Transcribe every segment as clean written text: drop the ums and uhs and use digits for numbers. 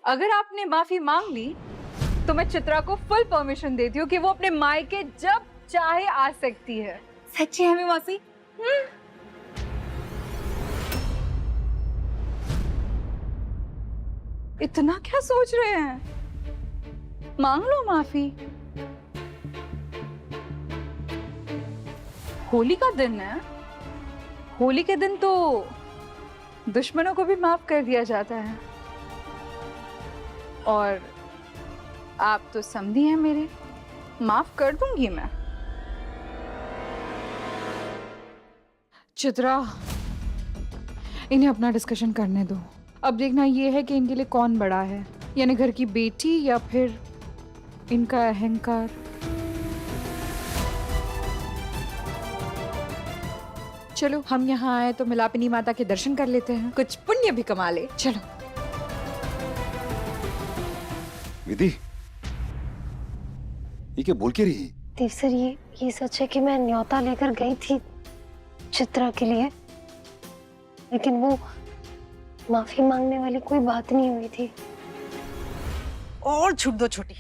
अगर आपने माफी मांग ली तो मैं चित्रा को फुल परमिशन देती हूँ कि वो अपने मायके जब चाहे आ सकती है। सच्ची है मौसी? इतना क्या सोच रहे हैं? मांग लो माफी। होली का दिन है। होली के दिन तो दुश्मनों को भी माफ कर दिया जाता है। और आप तो समझी हैं मेरे, माफ कर दूंगी मैं। चित्रा, इन्हें अपना डिस्कशन करने दो। अब देखना ये है कि इनके लिए कौन बड़ा है, यानी घर की बेटी या फिर इनका अहंकार। चलो, हम यहाँ आए तो मिलापिनी माता के दर्शन कर लेते हैं, कुछ पुण्य भी कमा ले। चलो। विधि, ये क्या बोल के रही? देव सर, ये सच है कि मैं न्योता लेकर गई थी चित्रा के लिए, लेकिन वो माफी मांगने वाली कोई बात नहीं हुई थी। और छूट दो छोटी,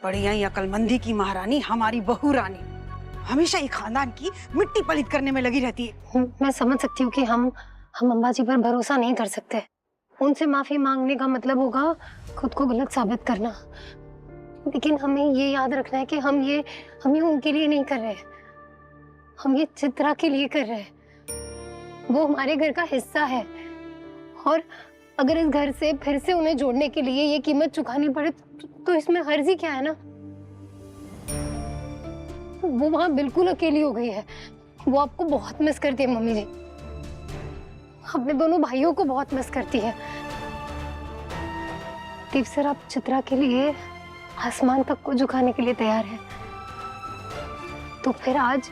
बढ़िया ही अकलमंदी की महारानी हमारी बहू रानी हमेशा ही खानदान की मिट्टी पलीत करने में लगी रहती है। मैं समझ सकती हूँ कि हम अंबाजी पर भरोसा नहीं कर सकते। उनसे माफी मांगने का मतलब होगा खुद को गलत साबित करना, लेकिन हमें ये याद रखना है कि हम ये उनके लिए नहीं कर रहे, हम ये चित्रा के लिए कर रहे हैं। वो हमारे घर का हिस्सा है, और अगर इस घर से फिर से उन्हें जोड़ने के लिए ये कीमत चुकानी पड़े तो इसमें हर्जी क्या है ना। वो वहां बिल्कुल अकेली हो गई है। वो आपको बहुत मिस करती है मम्मी जी, अपने दोनों भाइयों को बहुत मिस करती है। देव सर, आप चित्रा के लिए आसमान तक को झुकाने के लिए तैयार हैं, तो फिर आज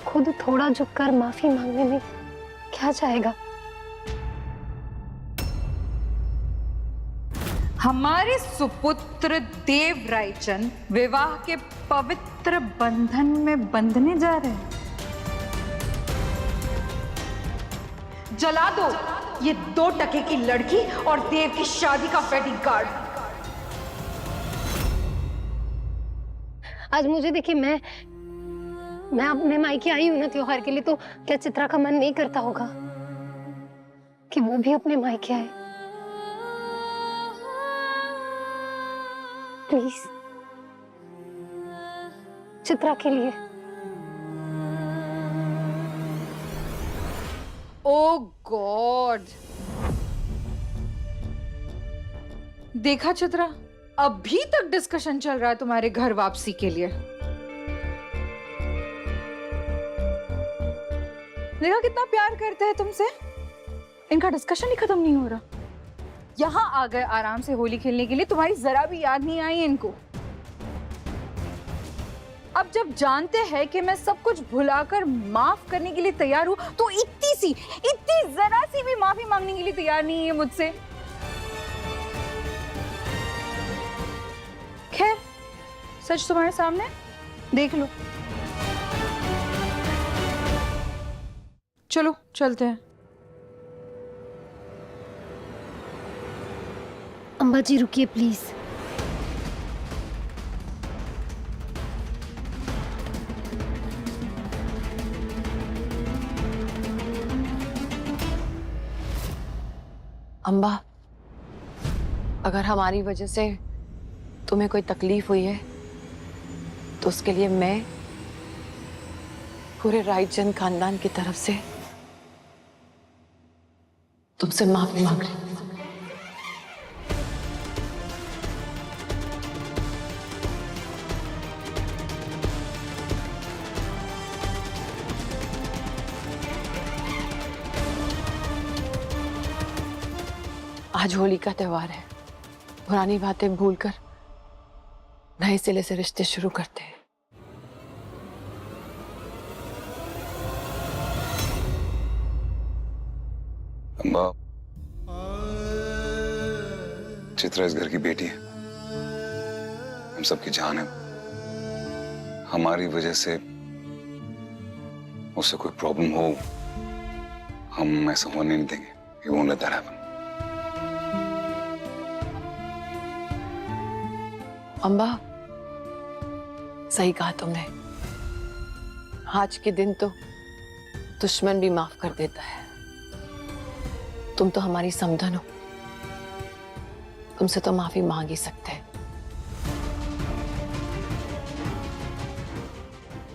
खुद थोड़ा झुककर माफी मांगने में क्या जाएगा। हमारे सुपुत्र देव रायचंद विवाह के पवित्र बंधन में बंधने जा रहे हैं। जला दो ये 2 टके की लड़की और देव की शादी का वेडिंग कार्ड। आज मुझे देखिए, मैं अपने मायके आई हूं ना त्योहार के लिए, तो क्या चित्रा का मन नहीं करता होगा कि वो भी अपने मायके आए? प्लीज, चित्रा के लिए। ओ गॉड, देखा चित्रा, अभी तक डिस्कशन चल रहा है तुम्हारे घर वापसी के लिए। देखा कितना प्यार करते हैं तुमसे, इनका डिस्कशन ही खत्म नहीं हो रहा। यहाँ आ गए आराम से होली खेलने के लिए, तुम्हारी जरा भी याद नहीं आई इनको। अब जब जानते हैं कि मैं सब कुछ भुलाकर माफ करने के लिए तैयार हूं, तो इतनी जरा सी भी माफी मांगने के लिए तैयार नहीं है मुझसे। खैर, सच तुम्हारे सामने, देख लो। चलो चलते हैं। अम्बा जी रुकिए प्लीज। अम्बा, अगर हमारी वजह से तुम्हें कोई तकलीफ हुई है तो उसके लिए मैं पूरे रायचंद खानदान की तरफ से तुमसे माफी मांग रही हूं। आज होली का त्योहार है, पुरानी बातें भूलकर नए सिरे से रिश्ते शुरू करते हैं। अम्बा, चित्रा इस घर की बेटी है, हम सबकी जान है। हमारी वजह से उससे कोई प्रॉब्लम हो, हम ऐसा होने नहीं देंगे। You won't let that happen. Amba, सही कहा तुमने। आज के दिन तो दुश्मन भी माफ कर देता है। तुम तो हमारी समधन हो, तुमसे तो माफी मांग ही सकते हैं।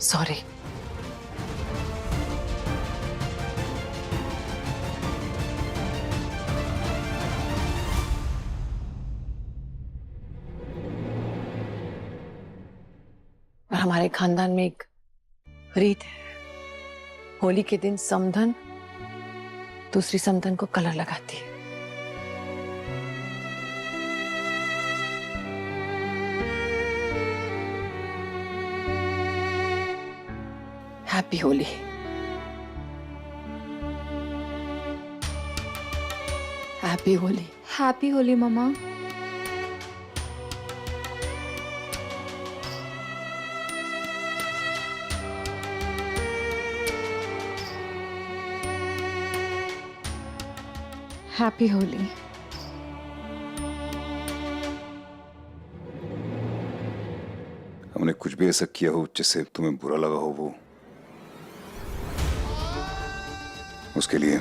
सॉरी। और हमारे खानदान में एक रीत है, होली के दिन समधन दूसरी समधन को कलर लगाती है। Happy Holi. Happy Holi. Happy Holi mamma. Happy Holi. हमने कुछ भी ऐसा किया हो जिससे तुम्हें बुरा लगा हो, वो उसके लिए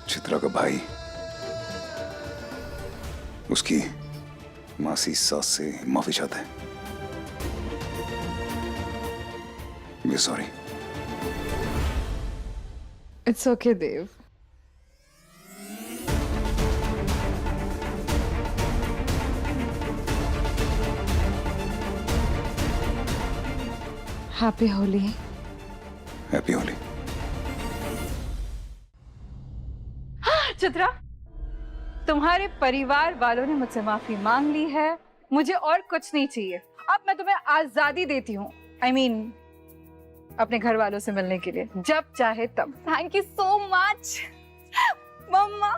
चित्रा का भाई उसकी मासी सास से माफी चाहता है। We sorry. It's okay Dev. Happy Holi. Happy Holi. Chitra, तुम्हारे परिवार वालों ने मुझसे माफी मांग ली है, मुझे और कुछ नहीं चाहिए। अब मैं तुम्हें आजादी देती हूँ। I mean, अपने घर वालों से मिलने के लिए जब चाहे तब। Thank you so much mamma.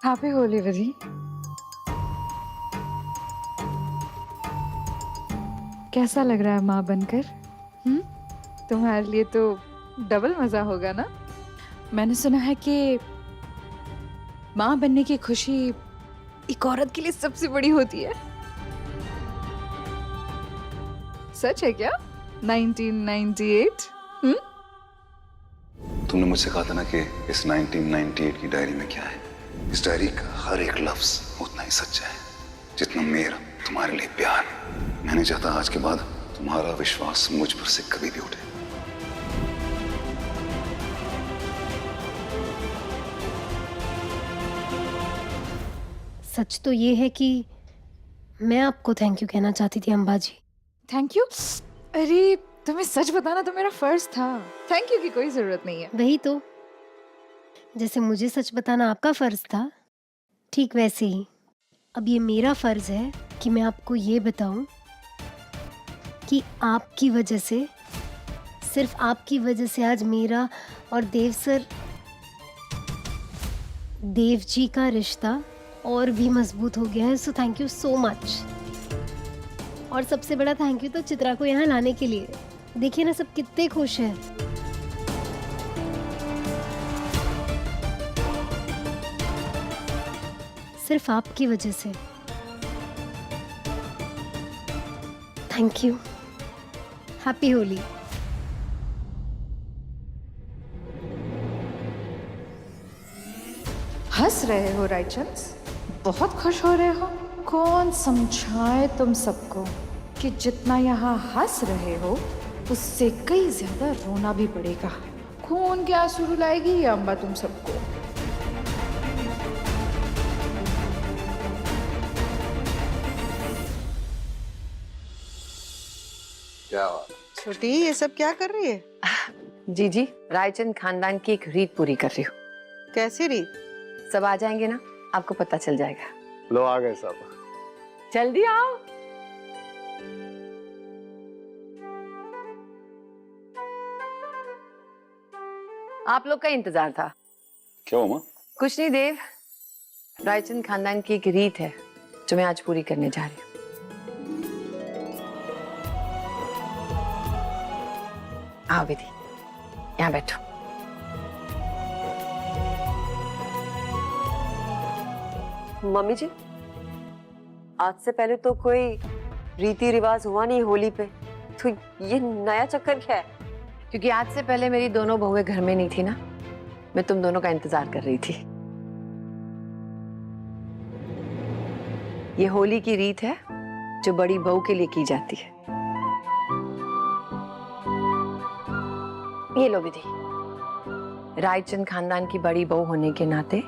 Happy Holi Vidhi. कैसा लग रहा है माँ बनकर? तुम्हारे लिए तो डबल मजा होगा ना। मैंने सुना है कि माँ बनने की खुशी एक औरत के लिए सबसे बड़ी होती है। सच है क्या? 1998? तुमने मुझसे कहा था ना कि इस 1998 की डायरी में क्या है। इस डायरी का हर एक लफ्ज उतना ही सच्चा है जितना मेरा तुम्हारे लिए प्यार। मैं नहीं चाहता आज के बाद तुम्हारा विश्वास मुझ पर से कभी भी उठे। सच तो ये है कि मैं आपको थैंक यू कहना चाहती थी अम्बा जी। Thank you? अरे तुम्हें सच बताना तो मेरा फर्ज था। थैंक यू की कोई जरूरत नहीं है। वही तो, जैसे मुझे सच बताना आपका फर्ज था, ठीक वैसे ही अब ये मेरा फर्ज है कि मैं आपको ये बताऊं कि आपकी वजह से, सिर्फ आपकी वजह से आज मेरा और देव जी का रिश्ता और भी मजबूत हो गया है। So thank you so much. और सबसे बड़ा थैंक यू तो चित्रा को यहाँ लाने के लिए। देखिए ना, सब कितने खुश हैं। सिर्फ आपकी वजह से। Thank you. हैप्पी होली। हंस रहे हो रायचंद? बहुत खुश हो रहे हो? कौन समझाए तुम सबको कि जितना यहाँ हंस रहे हो उससे कई ज्यादा रोना भी पड़ेगा। खून के आंसू रुलाएगी ये अम्बा तुम सबको। क्या छोटी, ये सब क्या कर रही है? जी जी, रायचंद खानदान की एक रीत पूरी कर रही हूँ। कैसी रीत? सब आ जाएंगे ना, आपको पता चल जाएगा। लो आ गए सब। जल्दी आओ। आप लोग का इंतजार था। क्या हुआ माँ? कुछ नहीं देव, रायचंद खानदान की एक रीत है जो मैं आज पूरी करने जा रही हूँ। आओ विधि, यहाँ बैठो। मम्मी जी, आज से पहले तो कोई रीति रिवाज हुआ नहीं होली पे, तो ये नया चक्कर क्या है? क्योंकि आज से पहले मेरी दोनों बहुएं घर में नहीं थी ना, मैं तुम दोनों का इंतजार कर रही थी। ये होली की रीत है जो बड़ी बहू के लिए की जाती है। ये लो विधि, रायचंद खानदान की बड़ी बहू होने के नाते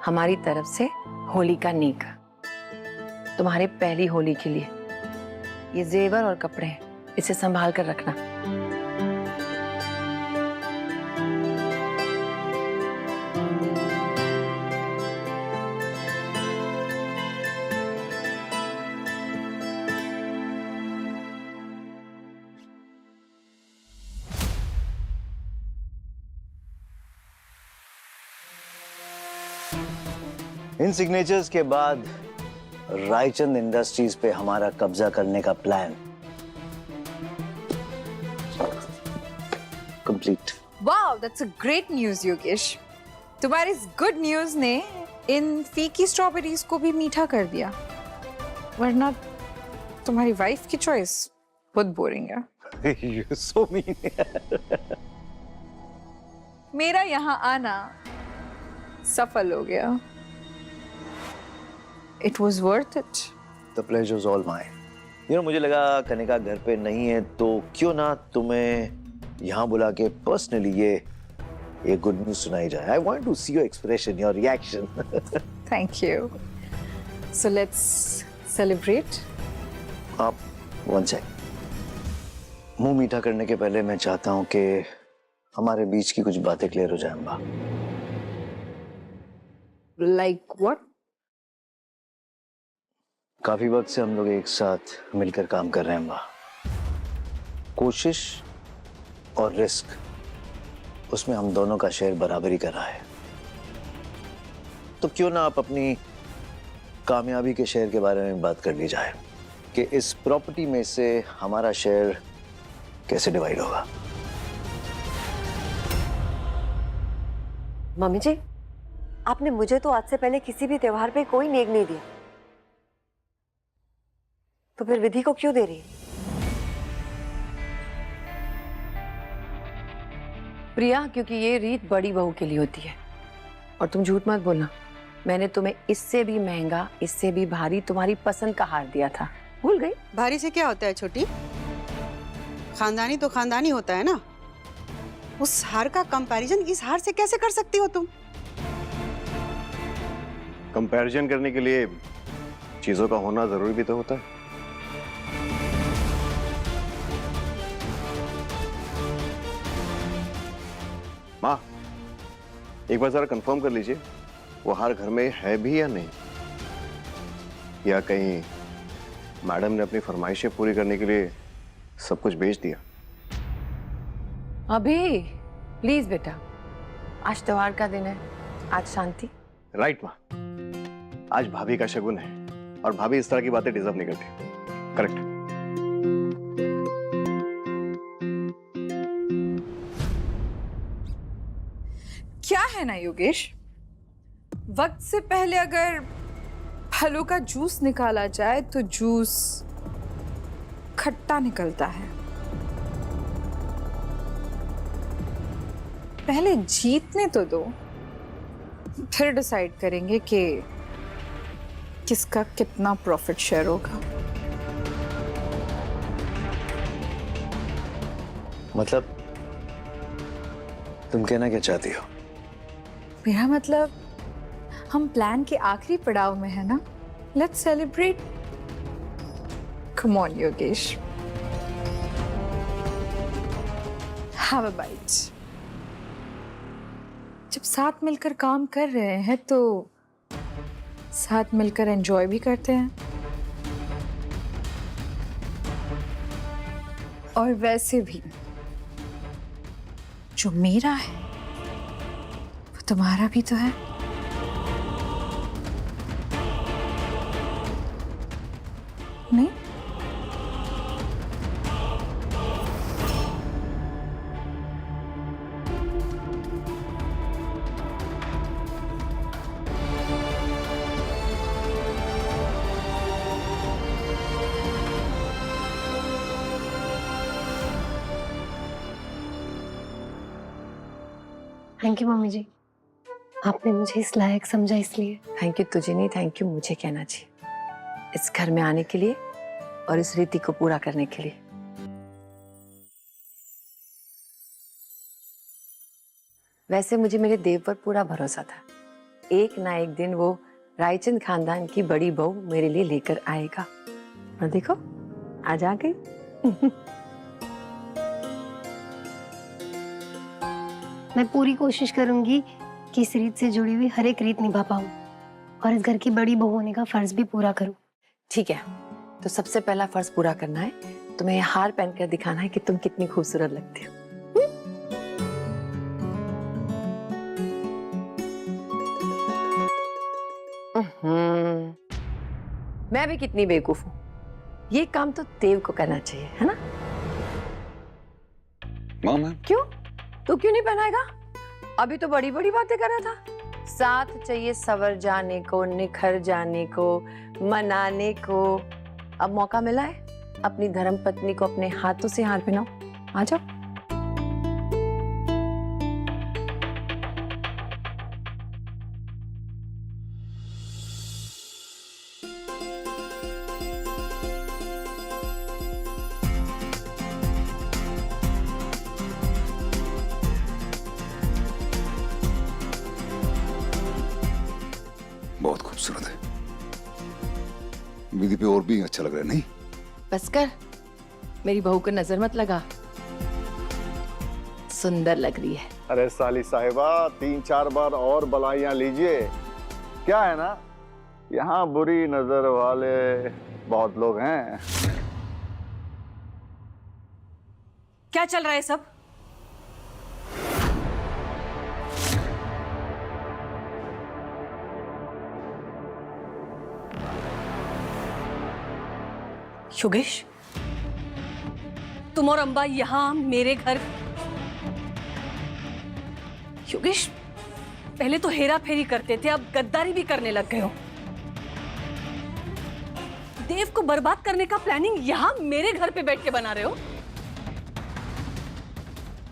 हमारी तरफ से होली का नीक, तुम्हारे पहली होली के लिए ये जेवर और कपड़े, इसे संभाल कर रखना। इन सिग्नेचर्स के बाद रायचंद इंडस्ट्रीज पे हमारा कब्जा करने का plan complete. Wow, that's a great news Yogesh. तुम्हारी इस गुड न्यूज़ ने इन फीकी स्ट्रॉबेरीज को भी मीठा कर दिया, वरना तुम्हारी वाइफ की चॉइस बहुत बोरिंग है। You're so mean. मेरा यहाँ आना सफल हो गया। It was worth it. The pleasure is all mine. मुझे लगा कनिका घर पे नहीं है तो क्यों ना तुम्हें यहाँ बुला के पर्सनली ये गुड न्यूज सुनाई जाए। I want to see your expression, your reaction. Thank you. So let's celebrate. आप वन सेक, मुंह मीठा करने के पहले मैं चाहता हूँ कि हमारे बीच की कुछ बातें क्लियर हो जाए अम्बा। Like what? काफी वक्त से हम लोग एक साथ मिलकर काम कर रहे हैं अम्बा। कोशिश और रिस्क, उसमें हम दोनों का शेयर बराबरी कर रहा है। तो क्यों ना आप अपनी कामयाबी के शेयर के बारे में बात कर ली जाए कि इस प्रॉपर्टी में से हमारा शेयर कैसे डिवाइड होगा। मम्मी जी, आपने मुझे तो आज से पहले किसी भी त्योहार पे कोई नेक नहीं दिया, तो फिर विधि को क्यों दे रही है? प्रिया, क्योंकि ये रीत बड़ी बहू के लिए होती है। और तुम झूठ मत बोलना, मैंने तुम्हें इससे भी महंगा, इससे भी भारी तुम्हारी पसंद का हार दिया था, भूल गई? भारी से क्या होता है छोटी? खानदानी तो खानदानी होता है ना। उस हार का कंपैरिजन इस हार से कैसे कर सकती हो तुम? कंपैरिजन करने के लिए चीजों का होना जरूरी भी तो होता है। माँ, एक बार जरा कंफर्म कर लीजिए, वो हार घर में है भी या नहीं, या कहीं मैडम ने अपनी फरमाइशें पूरी करने के लिए सब कुछ बेच दिया। अभी प्लीज बेटा, आज त्योहार का दिन है, आज शांति। राइट माँ, आज भाभी का शगुन है और भाभी इस तरह की बातें डिजर्व नहीं करती। करेक्ट। क्या है ना योगेश, वक्त से पहले अगर फलों का जूस निकाला जाए तो जूस खट्टा निकलता है। पहले जीतने तो दो, फिर डिसाइड करेंगे कि किसका कितना प्रॉफिट शेयर होगा। मतलब तुम कहना क्या चाहती हो? मेरा मतलब हम प्लान के आखिरी पड़ाव में है ना। Let's celebrate. Come on Yogesh, have a bite. जब साथ मिलकर काम कर रहे हैं तो साथ मिलकर एंजॉय भी करते हैं। और वैसे भी जो मेरा है वो तुम्हारा भी तो है। नहीं? थैंक यू मम्मी जी, आपने मुझे इस लायक समझा इसलिए। थैंक यू तुझे नहीं, थैंक यू मुझे कहना चाहिए, इस घर में आने के लिए और इस रीति को पूरा करने के लिए। वैसे मुझे मेरे देव पर पूरा भरोसा था, एक ना एक दिन वो रायचंद खानदान की बड़ी बहू मेरे लिए लेकर आएगा। और देखो आज आ गई। मैं पूरी कोशिश करूंगी कि इस रीत से जुड़ी हुई हर एक रीत निभा पाऊं और इस घर की बड़ी बहू होने का फर्ज भी पूरा करूं। ठीक है, तो सबसे पहला फर्ज पूरा करना है, तुम्हें ये हार पहनकर दिखाना है कि तुम कितनी खूबसूरत लगती हो। मैं भी कितनी बेवकूफ हूँ, ये काम तो देव को करना चाहिए, है ना? माँ मैं क्यों? तू क्यों नहीं पहनाएगा? अभी तो बड़ी बड़ी बातें कर रहा था। साथ चाहिए सवर जाने को, निखर जाने को, मनाने को। अब मौका मिला है, अपनी धर्म पत्नी को अपने हाथों से हार पहनाओ। आ जाओ। बहुत खूबसूरत है, विधि पे और भी अच्छा लग रहा है। नहीं बस कर, मेरी बहू को नजर मत लगा, सुंदर लग रही है। अरे साली साहिबा, 3-4 बार और बलाइयां लीजिए। क्या है ना, यहाँ बुरी नजर वाले बहुत लोग हैं। क्या चल रहा है सब? योगेश, तुम और अंबा यहाँ मेरे घर। योगेश, पहले तो हेरा फेरी करते थे, अब गद्दारी भी करने लग गए हो। देव को बर्बाद करने का प्लानिंग यहाँ मेरे घर पे बैठ के बना रहे हो।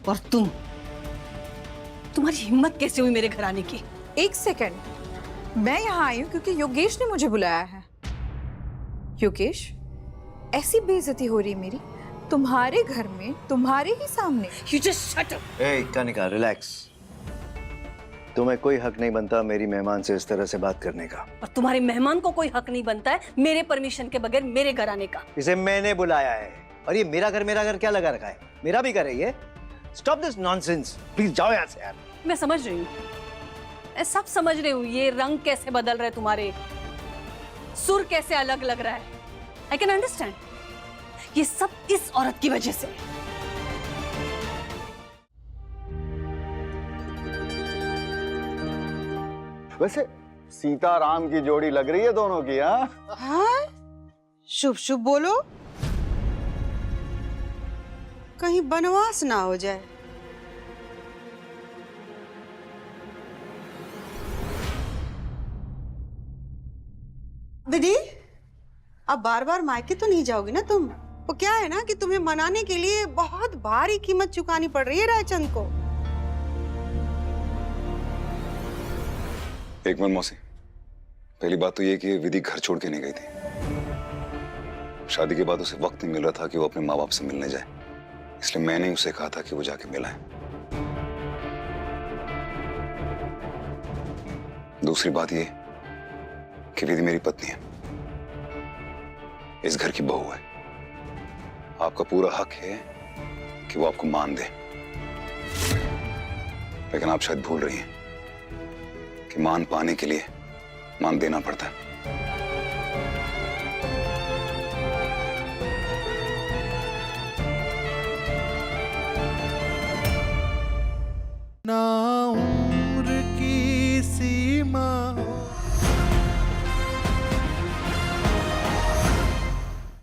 और तुम्हारी हिम्मत कैसे हुई मेरे घर आने की? एक सेकंड, मैं यहाँ आई हूँ क्योंकि योगेश ने मुझे बुलाया है। योगेश, ऐसी बेइज्जती हो रही है मेरी तुम्हारे घर में, तुम्हारे ही सामने। You just shut up. A Kanika, relax. तुम्हें कोई हक नहीं बनता मेरी मेहमान से इस तरह से बात करने का। और तुम्हारे मेहमान को कोई हक नहीं बनता है मेरे परमिशन के बगैर मेरे घर आने का। इसे मैंने बुलाया है, और ये मेरा घर क्या लगा रखा है? मेरा भी घर है ये। स्टॉप दिस नॉनसेंस, प्लीज जाओ यहाँ से यार। मैं समझ रही हूँ, मैं सब समझ रही हूँ। ये रंग कैसे बदल रहे तुम्हारे, सुर कैसे अलग लग रहा है। I can understand. ये सब इस औरत की वजह से। वैसे सीता राम की जोड़ी लग रही है दोनों की। हाँ? शुभ शुभ बोलो, कहीं बनवास ना हो जाए। विधि, अब बार बार मायके तो नहीं जाओगी ना तुम? वो क्या है ना कि तुम्हें मनाने के लिए बहुत भारी कीमत चुकानी पड़ रही है रायचंद को। एक मिनट मौसी, पहली बात तो ये कि विधि घर छोड़ के नहीं गई थी। शादी के बाद उसे वक्त नहीं मिल रहा था कि वो अपने माँ बाप से मिलने जाए, इसलिए मैंने उसे कहा था कि वो जाके मिलाए। दूसरी बात ये कि विधि मेरी पत्नी है, इस घर की बहू है। आपका पूरा हक है कि वो आपको मान दे, लेकिन आप शायद भूल रही हैं कि मान पाने के लिए मान देना पड़ता है।